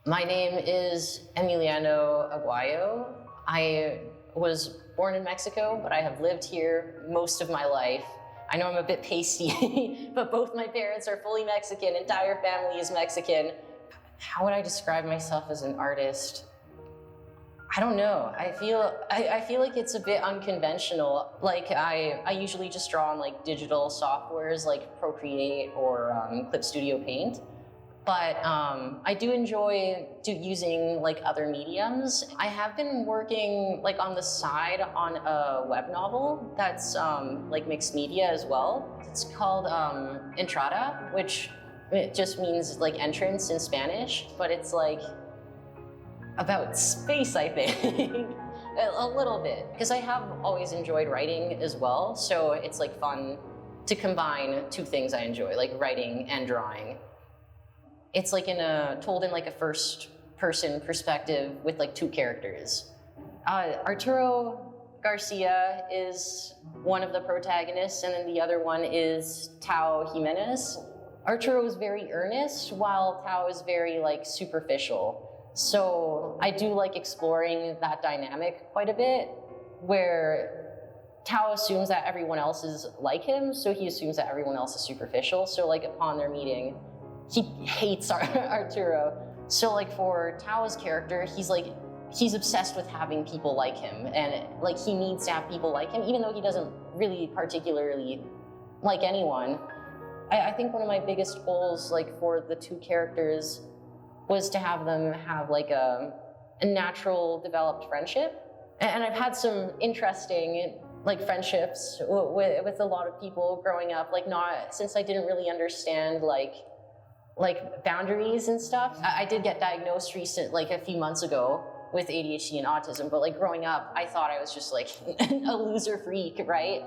My name is Emiliano Aguayo. I was born in Mexico, but I have lived here most of my life. I know I'm a bit pasty, but both my parents are fully Mexican, entire family is Mexican. How would I describe myself as an artist? I don't know. I feel like it's a bit unconventional. Like I usually just draw on like digital softwares like Procreate or Clip Studio Paint. But I do enjoy using like other mediums. I have been working like on the side on a web novel that's like mixed media as well. It's called Entrada, which it just means like entrance in Spanish, but it's like about space, I think. A little bit, because I have always enjoyed writing as well, so it's like fun to combine two things I enjoy, like writing and drawing. It's like told in like a first person perspective with like two characters. Arturo Garcia is one of the protagonists, and then the other one is Tao Jimenez. Arturo is very earnest, while Tao is very like superficial. So I do like exploring that dynamic quite a bit, where Tao assumes that everyone else is like him, so he assumes that everyone else is superficial. So like upon their meeting, he hates Arturo. So like for Tao's character, he's obsessed with having people like him, and like he needs to have people like him, even though he doesn't really particularly like anyone. I think one of my biggest goals like for the two characters was to have them have like a natural developed friendship. And I've had some interesting like friendships with a lot of people growing up, like not, since I didn't really understand like boundaries and stuff. I did get diagnosed like a few months ago with ADHD and autism, but like growing up, I thought I was just like a loser freak, right?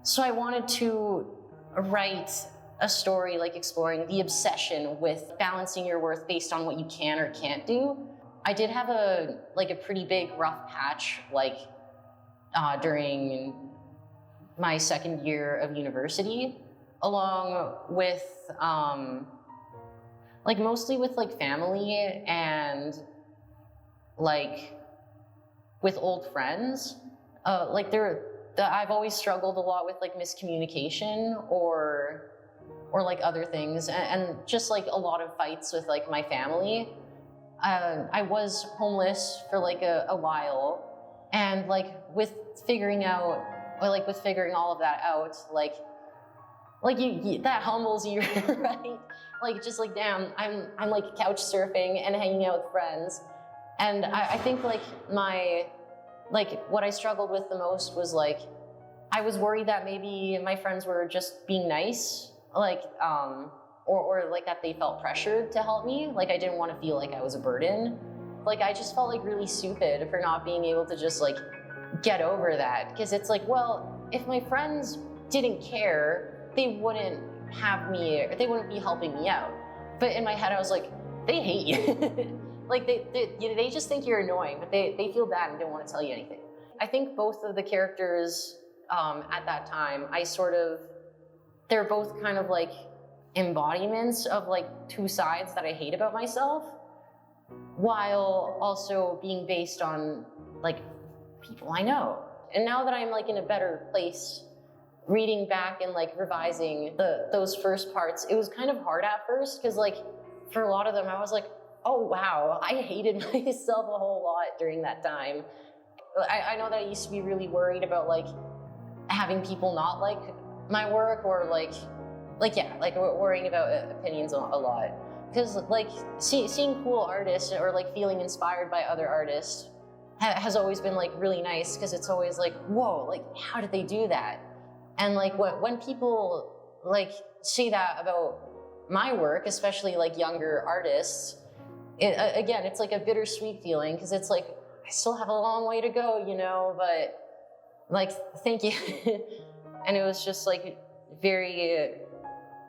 So I wanted to write a story like exploring the obsession with balancing your worth based on what you can or can't do. I did have a pretty big rough patch like during my second year of university, along with like mostly with like family and like with old friends. I've always struggled a lot with like miscommunication or like other things, and just like a lot of fights with like my family. I was homeless for like a while, and like with figuring all of that out, like you that humbles you, right? Like just like damn, I'm like couch surfing and hanging out with friends, and I think like what I struggled with the most was like I was worried that maybe my friends were just being nice, like or like that they felt pressured to help me. Like I didn't want to feel like I was a burden. Like I just felt like really stupid for not being able to just like get over that, because it's like, well, if my friends didn't care, they wouldn't have me, or they wouldn't be helping me out. But in my head I was like, they hate you. Like they just think you're annoying, but they feel bad and don't want to tell you anything. I think both of the characters at that time, they're both kind of like embodiments of like two sides that I hate about myself, while also being based on like people I know. And now that I'm like in a better place, reading back and like revising those first parts, it was kind of hard at first, because like for a lot of them I was like, oh wow, I hated myself a whole lot during that time. I know that I used to be really worried about like having people not like my work, or worrying about opinions a lot, because like seeing cool artists or like feeling inspired by other artists has always been like really nice, because it's always like, whoa, like how did they do that? And like when people like say that about my work, especially like younger artists, again, it's like a bittersweet feeling, because it's like I still have a long way to go, you know, but like thank you. And it was just like very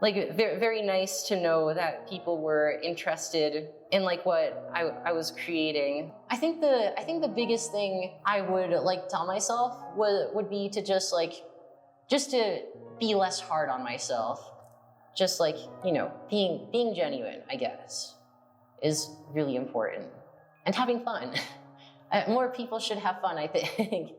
nice to know that people were interested in like what I was creating. I think the biggest thing I would like tell myself would be to just to be less hard on myself. Just like, you know, being genuine, I guess, is really important. And having fun. More people should have fun, I think.